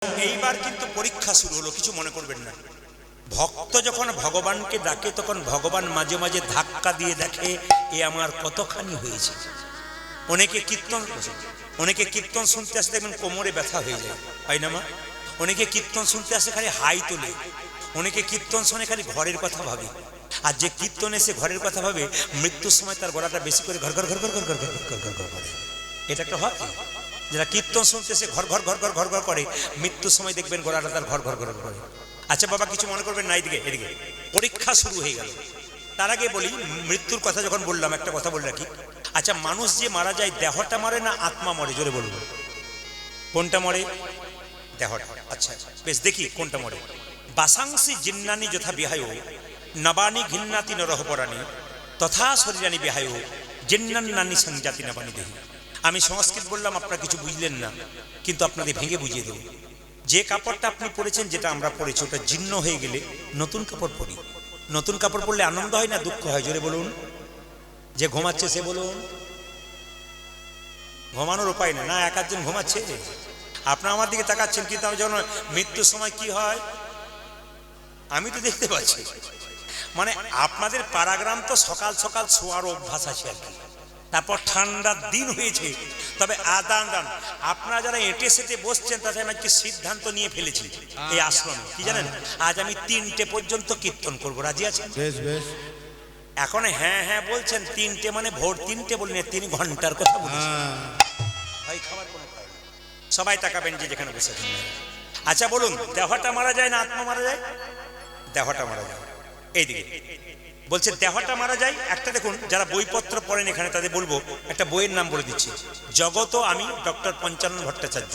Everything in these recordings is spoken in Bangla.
এইবার কিন্তু পরীক্ষা শুরু হলো, কিছু মনে করবেন না। ভক্ত যখন ভগবানকে ডাকে তখন ভগবান মাঝে মাঝে ধাক্কা দিয়ে দেখে এ আমার কতখানি হয়েছে। অনেকে কীর্তন শুনতে আসে দেখবেন কোমরে ব্যথা হয়ে যায়, হয় না মা? অনেকে কীর্তন শুনতে আসে খালি হাই তোলে, অনেকে কীর্তন শুনে খালি ঘরের কথা ভাবে। আর যে কীর্তন এসে ঘরের কথা ভাবে মৃত্যুর সময় তার গলাটা বেশি করে ঘর ঘর ঘর ঘর ঘর ঘর ঘর ঘর ঘর ঘর করে। এটা একটা হয়, যারা কীর্তন শুনতে এসে ঘর ঘর ঘর ঘর ঘর ঘর করে মৃত্যুর সময় দেখবেন গলাটা তার ঘর ঘর ঘর করে। আচ্ছা বাবা কিছু মনে করবেন না, এদিকে পরীক্ষা শুরু হয়ে গেল। তার আগে বলি, মৃত্যুর কথা যখন বললাম একটা কথা বলে রাখি। আচ্ছা মানুষ যে মারা যায় দেহটা মরে না আত্মা মরে? জোরে বলবো, কোনটা মরে? দেহটা। আচ্ছা বেশ, দেখি কোনটা মরে। বাসাংসি জিন্নানি যথা বিহায় নবানি ঘিন্নাতি নরহপরাণী তথা শরীরানি বিহায় জিন্নান্নানি সংজাতি নবানি দেহি। আমি সংস্কৃত বললাম, আপনারা কিছু বুঝলেন না, কিন্তু আপনাদের ভেঙে বুঝিয়ে দেব। যে কাপড়টা আপনি পরেছেন, যেটা আমরা পরেছি, ওটা জীর্ণ হয়ে গেলে নতুন কাপড় পরি। নতুন কাপড় পরলে আনন্দ হয় না দুঃখ হয়? জোরে বলুন। যে ঘুমাচ্ছে সে বলুন। ঘুমানোর উপায় না, এক আধজন ঘুমাচ্ছে। আপনারা আমার দিকে তাকাচ্ছেন, কিন্তু আমি যখন মৃত্যুর সময় কি হয় আমি তো দেখতে পাচ্ছি। মানে আপনাদের পাড়াগ্রাম তো সকাল সকাল শোয়ার অভ্যাস আছে আর কি, তারপর ঠান্ডার দিন হয়েছে, তবে আদান দান আপনারা যারা এঁটে সেটে বসছেন তাতে আমি একটা সিদ্ধান্ত নিয়ে ফেলেছি এই আশ্রমে। কি জানেন, আজ আমি 3টে পর্যন্ত কীর্তন করবো, রাজি আছেন? এখন হ্যাঁ হ্যাঁ বলছেন, 3টে মানে ভোর 3টে বলিনি, 3 ঘন্টার কথা বলছি। ভাই খাবার কোনো খায় না। সবাই তাকাবেন যে যেখানে বসেছেন। আচ্ছা বলুন, দেহটা মারা যায় না আত্মা মারা যায়? দেহটা মারা যায়। এইদিকে বলছে দেহটা মারা যায়। একটা দেখুন, যারা বইপত্র পড়েন এখানে তাদের বলবো, একটা বইয়ের নাম বলে দিচ্ছি, জগত আমি ডক্টর পঞ্চানন ভট্টাচার্য।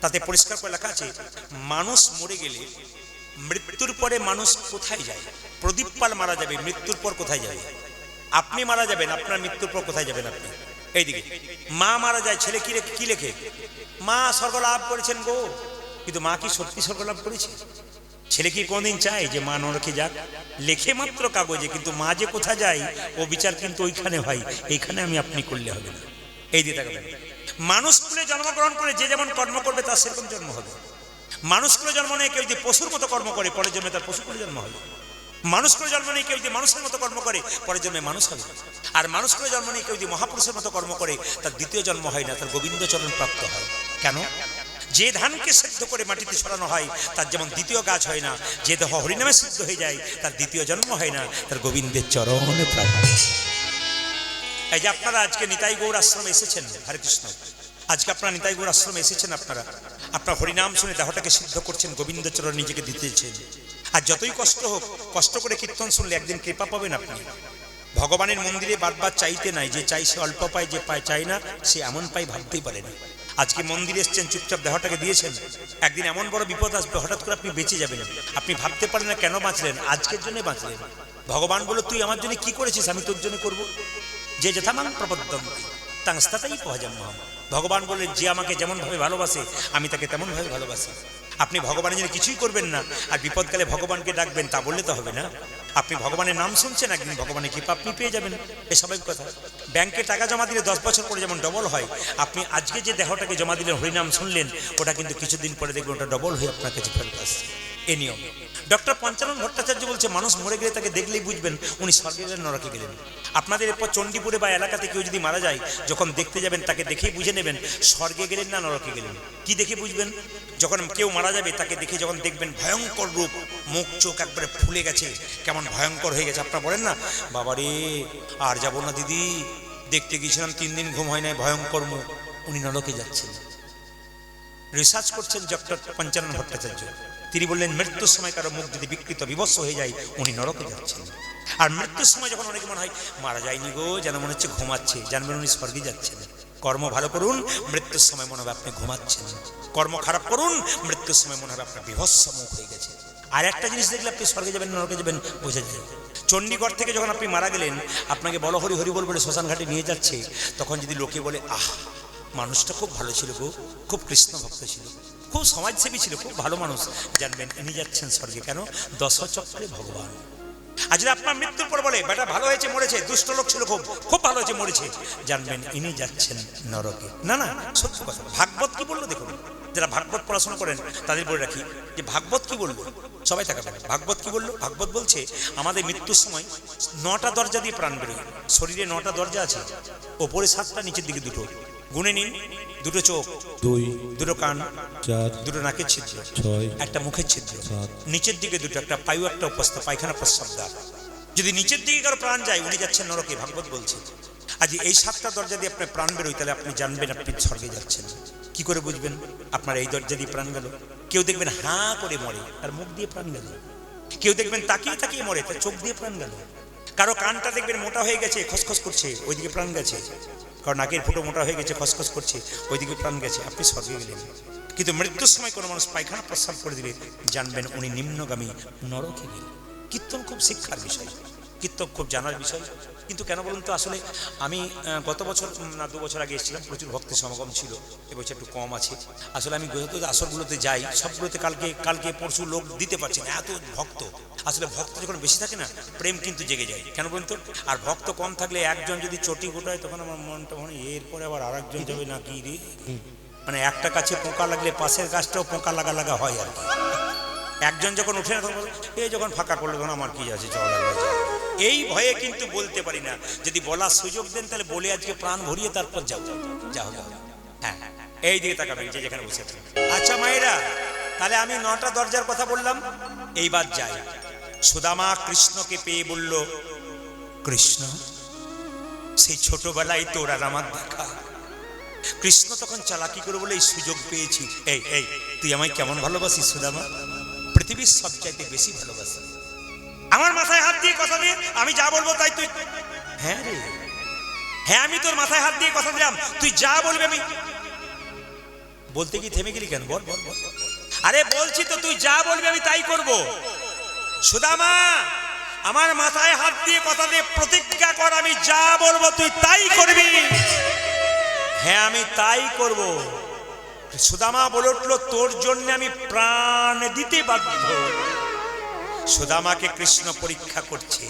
তাতে পরিষ্কার করে লেখা আছে, মানুষ মরে গেলে মৃত্যুর পরে মানুষ কোথায় যায়? প্রদীপ পাল মারা যাবে, মৃত্যুর পর কোথায় যাবে? আপনি মারা যাবেন, আপনার মৃত্যুর পর কোথায় যাবেন আপনি? এইদিকে মা মারা যায়, ছেলে কি লেখে? মা স্বর্গ লাভ করেছেন গো, কিন্তু মা কি সত্যি স্বর্গ লাভ করেছে? ছেলে কি কোনদিন চায় যে মা নরকে যাক? লেখে মাত্র কাগজে, কিন্তু মা যে কোথা যায় ও বিচার কিন্তু ওইখানে হয়, এইখানে আমি আপনি করলে হবে না। এই দিয়ে থাকবেন, মানুষ কুলে জন্মগ্রহণ করে যে যেমন কর্ম করবে তার সেরকম জন্ম হবে। মানুষ কুলে জন্ম নিয়ে কেউ যদি পশুর মতো কর্ম করে পরের জন্মে তার পশু কুলে জন্ম হবে। মানুষ করে জন্ম নিয়ে কেউ যদি মানুষের মতো কর্ম করে পরের জন্মে মানুষ হবে। আর মানুষ করে জন্ম নিয়ে কেউ যদি মহাপুরুষের মতো কর্ম করে তার দ্বিতীয় জন্ম হয় না, তার গোবিন্দ চরণ প্রাপ্ত হয়। কেন? যে ধানকে সিদ্ধ করে মাটিতে ছড়ানো হয় তার যেমন দ্বিতীয় গাছ হয় না, যে দেহ হরিনামে সিদ্ধ হয়ে যায় তার দ্বিতীয় জন্ম হয় না, তার গোবিন্দের চরণে প্রাপ্ত। এই যে আপনারা আজকে নিতাই গৌর আশ্রমে এসেছেন, হরে কৃষ্ণ, আজকে আপনারা নিতাই গৌর আশ্রমে এসেছেন, আপনারা হরিনাম শুনে দেহটাকে সিদ্ধ করছেন, গোবিন্দ চরণ নিজেকে দিতেছেন। আর যতই কষ্ট হোক, কষ্ট করে কীর্তন শুনলে একদিন কৃপা পাবেন আপনি। ভগবানের মন্দিরে বারবার চাইতে নাই, যে চাই সে অল্প পায়, যে পায় চাই না সে এমন পায় ভাবতেই পারে না। আজকে মন্দিরে এসছেন, চুপচাপ দেহটাকে দিয়েছেন, একদিন এমন বড় বিপদ আসবে, হঠাৎ করে আপনি বেঁচে যাবেন, আপনি ভাবতে পারেন না কেন বাঁচলেন, আজকের জন্য বাঁচলেন। ভগবান বলল তুই আমার জন্য কি করেছিস, আমি তোর জন্য করবো। যে যথামাং প্রপদ্যন্তি তাং স্থাতাই পহজন্মহম। ভগবান বললেন যে আমাকে যেমন ভাবে ভালোবাসে আমি তাকে তেমন ভাবে ভালোবাসি। আপনি ভগবানের জন্য কিছুই করবেন না আর বিপদকালে ভগবানকে ডাকবেন, তা বললে তো হবে না। আপনি ভগবানের নাম শুনছেন, একদিন ভগবানের কৃপা আপনি পেয়ে যাবেন, এ স্বাভাবিক কথা। ব্যাংকে টাকা জমা দিলে 10 বছর পরে যেমন ডবল হয়, আপনি আজকে যে দেহটাকে জমা দিলেন, হরিনাম শুনলেন, ওটা কিন্তু কিছুদিন পরে দেখবেন ওটা ডবল হয়ে আপনার কাছে ফেরত আসছে। এ নিয়ম। ডক্টর পঞ্চানন ভট্টাচার্য বলছে মানুষ মরে গেলে তাকে দেখলেই বুঝবেন উনি স্বর্গে গেলেন নরকে গেলেন। আপনাদের এরপর চণ্ডীপুরে বা এলাকাতে কেউ যদি মারা যায়, যখন দেখতে যাবেন তাকে দেখেই বুঝে নেবেন স্বর্গে গেলেন না নরকে গেলেন। কি দেখে বুঝবেন? যখন কেউ মারা যাবে তাকে দেখে যখন দেখবেন ভয়ঙ্কর রূপ, মুখ চোখ একবারে ফুলে গেছে, কেমন ভয়ঙ্কর হয়ে গেছে, আপনারা বলেন না বাবারে আর যাবো না দিদি, দেখতে গিয়েছিলাম 3 দিন ঘুম হয় নাই, ভয়ঙ্কর মুখ, উনি নরকে যাচ্ছেন। রিসার্চ করছেন ডক্টর পঞ্চানন ভট্টাচার্য, তিনি বললেন মৃত্যুর সময় কারো মুখ যদি বিকৃত বিভৎস হয়ে যায় উনি নরকে যাচ্ছেন। আর মৃত্যুর সময় যখন অনেকে মনে হয় মারা যায়নি গো, যেন মনে হচ্ছে ঘুমাচ্ছে, জানবেন উনি স্বর্গে যাচ্ছেন। কর্ম ভালো করুন, মৃত্যুর সময় মনে হবে আপনি ঘুমাচ্ছেন। কর্ম খারাপ করুন, মৃত্যুর সময় মনে হবে আপনার বিভৎস মুখ হয়ে গেছে। আর একটা জিনিস দেখলে আপনি স্বর্গে যাবেন নরকে যাবেন বোঝা যায়। চণ্ডীগড় থেকে যখন আপনি মারা গেলেন, আপনাকে বলো হরি হরি বল বলে শ্মশান ঘাটে নিয়ে যাচ্ছে, তখন যদি লোকে বলে আহ মানুষটা খুব ভালো ছিল গো, খুব কৃষ্ণ ভক্ত ছিল, খুব সমাজসেবী ছিল, খুব ভালো মানুষ, জানবেন ইনি যাচ্ছেন স্বর্গে। কেন? 10 চক্রে ভগবান। আর যদি আপনার মৃত্যুর পর বলে বেটা ভালো হয়েছে মরেছে, দুষ্ট লোক ছিল খুব খুব ভালো হয়েছে মরেছে, জানবেন ইনি যাচ্ছেন নরকে। না না, সত্য কথা। ভাগবত কি বললো দেখুন, যারা ভাগবত পড়াশোনা করেন তাদের বলে রাখি যে ভাগবত কি বললো, সবাই তাকাবেন। ভাগবত কি বললো? ভাগবত বলছে আমাদের মৃত্যুর সময় 9টা দরজা দিয়ে প্রাণ বেরোয়। শরীরে 9টা দরজা আছে, ওপরে 7টা, নিচের দিকে 2টো। গুনে নিন, 2টো চোখ, 2টো কান, 2টো নাকের ছিদ্র, 1টা মুখের ছিদ্র, নিচের দিকে 2টো, একটা পায়ু, একটা উপস্থ, পায়খানা প্রস্রাবদ্বার। যদি নিচের দিকে কারো প্রাণ যায় উনি যাচ্ছেন নরকে, ভাগবত বলছে। আজ এই 7টা দরজা দিয়ে আপনার প্রাণ বেরোয়, তাহলে আপনি জানবেন আপনি স্বর্গে যাচ্ছেন। কি করে বুঝবেন? আপনার এই দরজা দিয়ে প্রাণ গেল। কেউ দেখবেন হাঁ করে মরে, তার মুখ দিয়ে প্রাণ গেল। কেউ দেখবেন তাকিয়ে তাকিয়ে মরে, তার চোখ দিয়ে প্রাণ গেল। কারো কানটা দেখবেন মোটা হয়ে গেছে, খসখস করছে, ওইদিকে প্রাণ গেছে। কারণ নাকের ফুটো মোটা হয়ে গেছে, খসখস করছে, ওইদিকে প্রাণ গেছে, আপনি স্বর্গে গেলেন। কিন্তু মৃত্যুর সময় কোনো মানুষ পায়খানা প্রস্রাব করে দিলে জানবেন উনি নিম্নগামী, নরকে গেলেন। কীর্তন খুব শিক্ষার বিষয়, কীর্তন খুব জানার বিষয়। কিন্তু কেন বলুন তো, আসলে আমি গত বছর না 2 বছর আগে এসেছিলাম, প্রচুর ভক্তের সমাগম ছিল। এবছর একটু কম আছে। আসলে আমি যত আসরগুলোতে যাই সবগুলোতে কালকে পরশু লোক দিতে পারছি না, এত ভক্ত। আসলে ভক্ত যখন বেশি থাকে না, প্রেম কিন্তু জেগে যায়। কেন বলুন তো? আর ভক্ত কম থাকলে একজন যদি চটি গোটায় তখন আমার মনটা মনে এরপরে আবার আরেকজন যাবে না কি রে, মানে একটা গাছে পোকা লাগলে পাশের গাছটাও পোকা লাগা লাগা হয় আর কি। একজন যখন উঠে না তখন এই যখন ফাঁকা করলো তখন আমার কি আছে, চলা লাগবে। এই ভয়ে কিন্তু বলতে পারি না। যদি বলার সুযোগ দেন তাহলে বলে আজকে প্রাণ ভরিয়ে তারপর যাও। হ্যাঁ, এই দিকে তাকাবেন যে যেখানে বসে আছেন। আচ্ছা মায়েরা, তাহলে আমি 9টা দরজার কথা বললাম, এইবার যাই। সুদামা কৃষ্ণকে পেয়ে বলল, কৃষ্ণ সেই ছোটবেলায় তোর আর আমার দেখা। কৃষ্ণ তখন চালাকি করে বলে এই সুযোগ পেয়েছি। এই তুই আমায় কেমন ভালোবাসিস সুদামা? পৃথিবীর সবচাইতে বেশি ভালোবাসি। আমার মাথায় হাত দিয়ে কথা দিয়ে আমি যা বলবো তাই তুই। হ্যাঁ রে, হ্যাঁ আমি তোর মাথায় হাত দিয়ে কথা দিলাম, তুই যা বলবি আমি। বলতে কি থেমে গেলি কেন? বল বল বল। আরে বলছি তো, তুই যা বলবি আমি তাই করব। সুদামা আমার মাথায় হাত দিয়ে কথা দিয়ে প্রতিজ্ঞা কর, আমি যা বলবো তুই তাই করবি। হ্যাঁ আমি তাই করব। সুদামা বলে উঠলো, তোর জন্য আমি প্রাণ দিতে বাধ্য। সুদামাকে কৃষ্ণ পরীক্ষা করছে।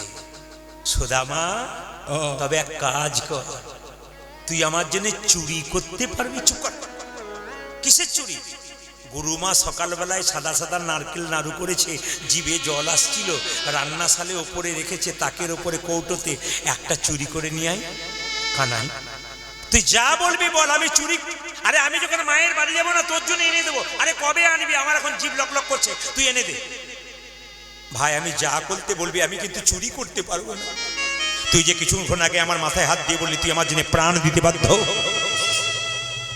সুদামা তবে এক কাজ কর, তুই আমার জন্য চুরি করতে পারবি? চুকার। কিসের চুরি? গুরুমা সকালবেলায় সাদা সাদা নারকেল নাড়ু করেছে, জিভে জল আসছিল, রান্নাশালে ওপরে রেখেছে, তাকের ওপরে কৌটোতে, একটা চুরি করে নিয়ে আয়। কানাই তুই যা বলবি বল, আমি চুরি। আরে আমি যখন মায়ের বাড়ি যাবো না তোর জন্য এনে দেবো। আরে কবে আনবি? আমার এখন জিভ লক লক করছে, তুই এনে দে। ভাই আমি যা করতে বলবি, আমি কিন্তু চুরি করতে পারবো না। তুই যে কিছুক্ষণ আগে আমার মাথায় হাত দিয়ে বললি তুই আমার জন্য প্রাণ দিতে বাধ্য,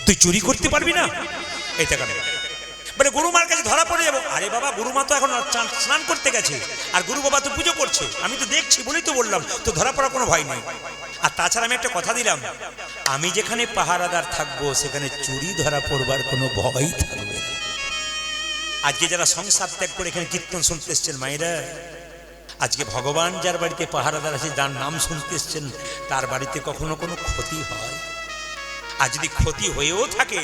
তুই চুরি করতে পারবি না? এইটা কেন? মানে গুরুমার কাছে ধরা পড়ে যাবো। আরে বাবা, গুরুমা তো এখন স্নান করতে গেছে, আর গুরু বাবা তো পুজো করছে, আমি তো দেখছি বলেই তো বললাম, তো ধরা পড়ার কোনো ভয় নেই। আর তাছাড়া আমি একটা কথা দিলাম, আমি যেখানে পাহারাদার থাকবো সেখানে চুরি ধরা পড়বার কোনো ভয় থাকবে না। আজকে যারা সংসার ত্যাগ করে এখানে কীর্তন শুনতে এসছেন মায়েরা, আজকে ভগবান যার বাড়িতে পাহারাদার আছে, যার নাম শুনতে এসছেন, তার বাড়িতে কখনো কোনো ক্ষতি হয়? আর যদি ক্ষতি হয়েও থাকে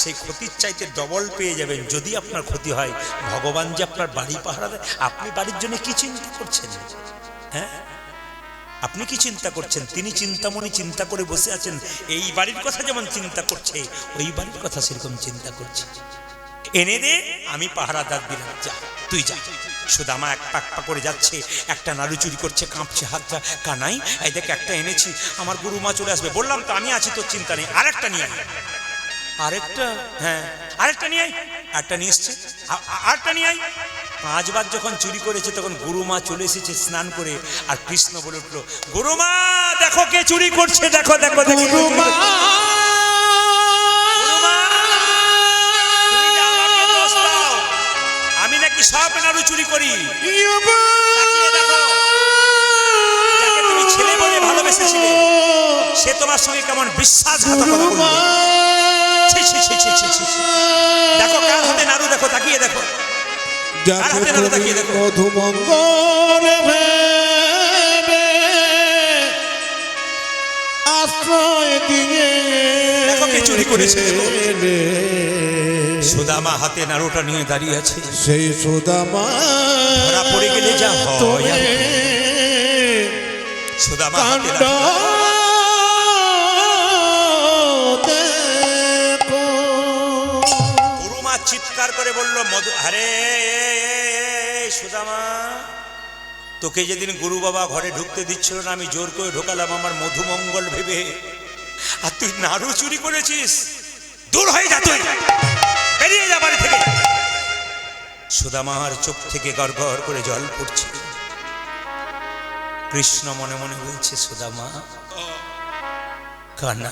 সেই ক্ষতির চাইতে ডবল পেয়ে যাবেন যদি আপনার ক্ষতি হয়। ভগবান যে আপনার বাড়ি পাহারা দেয়, আপনি বাড়ির জন্য কি চিন্তা করছেন? হ্যাঁ আপনি কি চিন্তা করছেন? তিনি চিন্তামণি চিন্তা করে বসে আছেন। এই বাড়ির কথা যেমন চিন্তা করছে, ওই বাড়ির কথা সেরকম চিন্তা করছে। এনে দে, আমি পাহারাদার দিলাম, যা তুই যা। সুদামা এক পাক পা করে যাচ্ছে, একটা নাড়ু চুরি করছে, কাঁপছে হাতটা। কানাই এই দেখ একটা এনেছি, আমার গুরুমা চলে আসবে। বললাম তো আমি আছি, তোর চিন্তা নেই। আরেকটা নিয়ে আয়। আরেকটা? হ্যাঁ আরেকটা নিয়ে আয়। একটা নিয়ে এসছে, আরেকটা নিয়ে আয়। 5 বার যখন চুরি করেছে তখন গুরুমা চলে এসেছে স্নান করে। আর কৃষ্ণ বলে উঠলো, গুরুমা দেখো কে চুরি করছে, দেখো দেখো দেখো। আমি নাকি সব নাড়ু চুরি করি? দেখো, যাকে তুমি ছেলে বলে ভালোবেসেছিলে সে তোমার সঙ্গে কেমন বিশ্বাসঘাতকতা করলো। দেখো কার হাতে নাড়ু, দেখো তাকিয়ে দেখো, কার হাতে নাড়ু তাকিয়ে দেখো। দেখো কে চুরি করেছে। সুদামা হাতে নাড়ুটা নিয়ে দাঁড়িয়ে আছে। সেই সুদামা ধরা পড়ে গেলে যা হয়, সুদামা কাণ্ড দেখো। গুরুমা চিৎকার করে বলল, মধু আরে সুদামা, তোকে যেদিন গুরু বাবা ঘরে ঢুকতে দিচ্ছিল না, আমি জোর করে ঢোকালাম আমার মধুমঙ্গল ভেবে, আর তুই নাড়ু চুরি করেছিস। দূর হয়ে যা, তুই বেরিয়ে যা বাড়ি থেকে। সুদামার চোখ থেকে গড় গড় করে জল পড়ছে। কৃষ্ণ মনে মনে বলছে, সুদামা কান্না,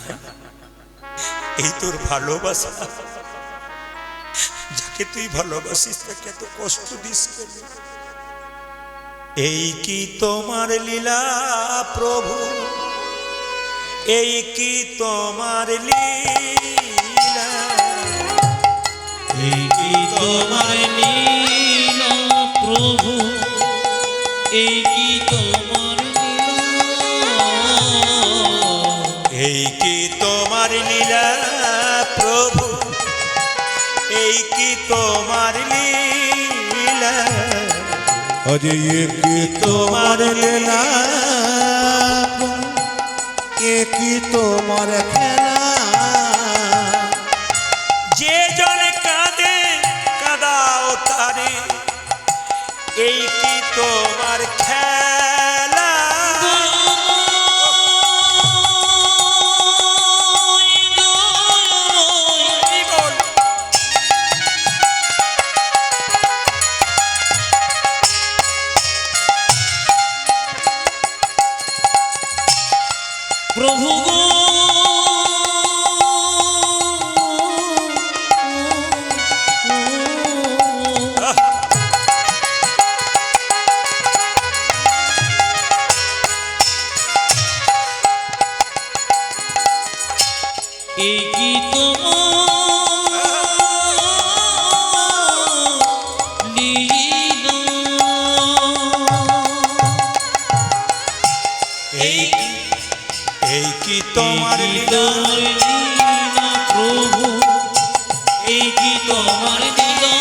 এই তোর ভালোবাসা, যাকে তুই ভালোবাসিস তাকে এত কষ্ট দিস কেন? এই কি তোমার লীলা প্রভু, এই কি তোমার লীলা, এই কি তোমার লীলা প্রভু, এই কি তোমার লীলা, এই কি তোমার লীলা প্রভু, এই কি তোমার লীলা, अरे ये की তোমার লীলা, ये की তোমার খেলা। যে জন কাঁদে কাঁদাও তারে, এই কি তোমার খেলা। প্রভু গো এই কি তোমার লীলা, এই কি তোমার লীলা প্রভু, এই কি তোমার লীলা,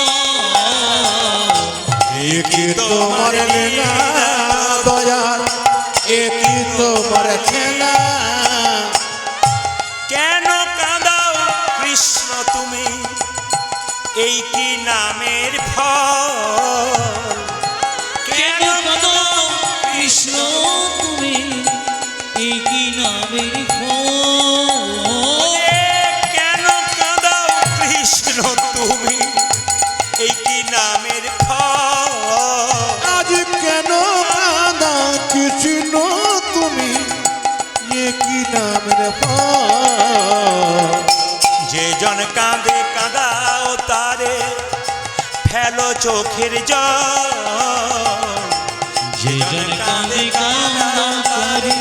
এই কি তোমার লীলা দয়াল, এই কি তোমার খেলা। কেন কাঁদাও কৃষ্ণ তুমি, এই কি নামের ফল। কেন কাঁদাও কৃষ্ণ তুমি, এই কি নামের ফল। কেন কাঁদাও কৃষ্ণ তুমি, এই কি নামের ফল। আজ কেন কাঁদাও কৃষ্ণ তুমি, এই কি নামের ফল। যে জন কাঁদে কাঁদাও তারে, ফেলো চোখের জল। যে জন কাঁদে কাঁদাও তারে,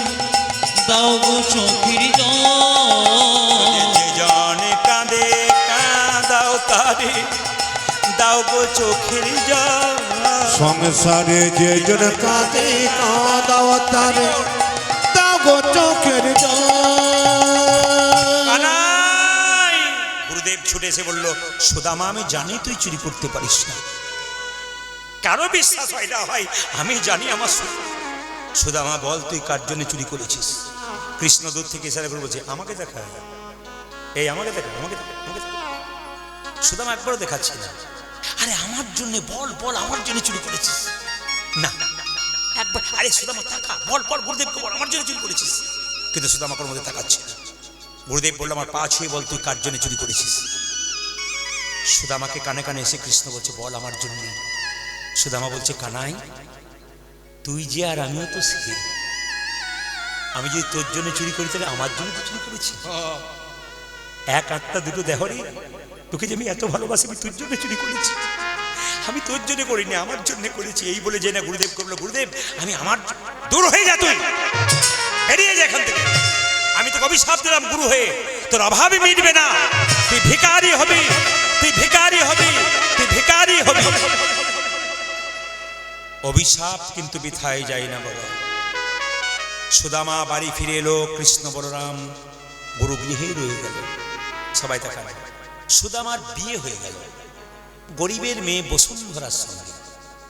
দাও গো চোখের জল। যে জন কাঁদে কাঁদাও তারে, দাও গো চোখের জল। সংসারে যে জন কাঁদে কাঁদাও তারে, দাও গো চোখের জল। কানাই! গুরুদেব ছুটে এসে বলল, সুদামা আমি জানি তুই চুরি করতে পারিস না, কারো বিশ্বাস হয় না হয়, আমি জানি আমার সুদামা বল তুই কার জন্য চুরি করেছিস। কৃষ্ণ দূর থেকে ইশারা করে বলছে, আমাকে দেখা, এই আমাকে দেখা, আমাকে দেখা, আমাকে দেখা। সুদামা একবারও দেখাচ্ছে না। আরে আমার জন্য বল, বল আমার জন্য চুরি করেছিস না একবার। আরে সুদামা তাকা, বল বল গুরুদেবকে বল আমার জন্য চুরি করেছিস। কিন্তু সুদামা কোনো মধ্যে তাকাচ্ছে না। গুরুদেব বলল, আমার পা ছুঁয়ে বল তুই কার জন্য চুরি করেছিস। সুদামাকে কানে কানে এসে কৃষ্ণ বলছে, বল আমার জন্য। সুদামা বলছে, কানাই তুই যে আর আমিও তো সে, আমি যদি তোর জন্য চুরি করি তাহলে আমার জন্য তো চুরি করেছি। এক আত্মা দুটো দেহ রে, তোকে যে আমি এত ভালোবাসি, আমি তোর জন্য চুরি করেছি, আমি তোর জন্য করিনি আমার জন্য করেছি। এই বলে যে না গুরুদেব করলো, গুরুদেব আমি আমার, দূর হয়ে যা, তুই বেরিয়ে যা এখান থেকে। আমি তোকে অভিশাপ দিলাম গুরু হয়ে, তোর অভাবে মিটবে না, তুই ভিখারি হবি, তুই ভিখারি হবি, তুই ভিখারি হবি। অভিশাপ কিন্তু বৃথায় যায় না বাবা। সুদামা বাড়ি ফিরে এলো, কৃষ্ণ বলরাম গুরু গৃহে রয়ে গেল। সবাই তাকায়, সুদামার বিয়ে হয়ে গেল গরিবের মেয়ে বসুন্ধরার সঙ্গে।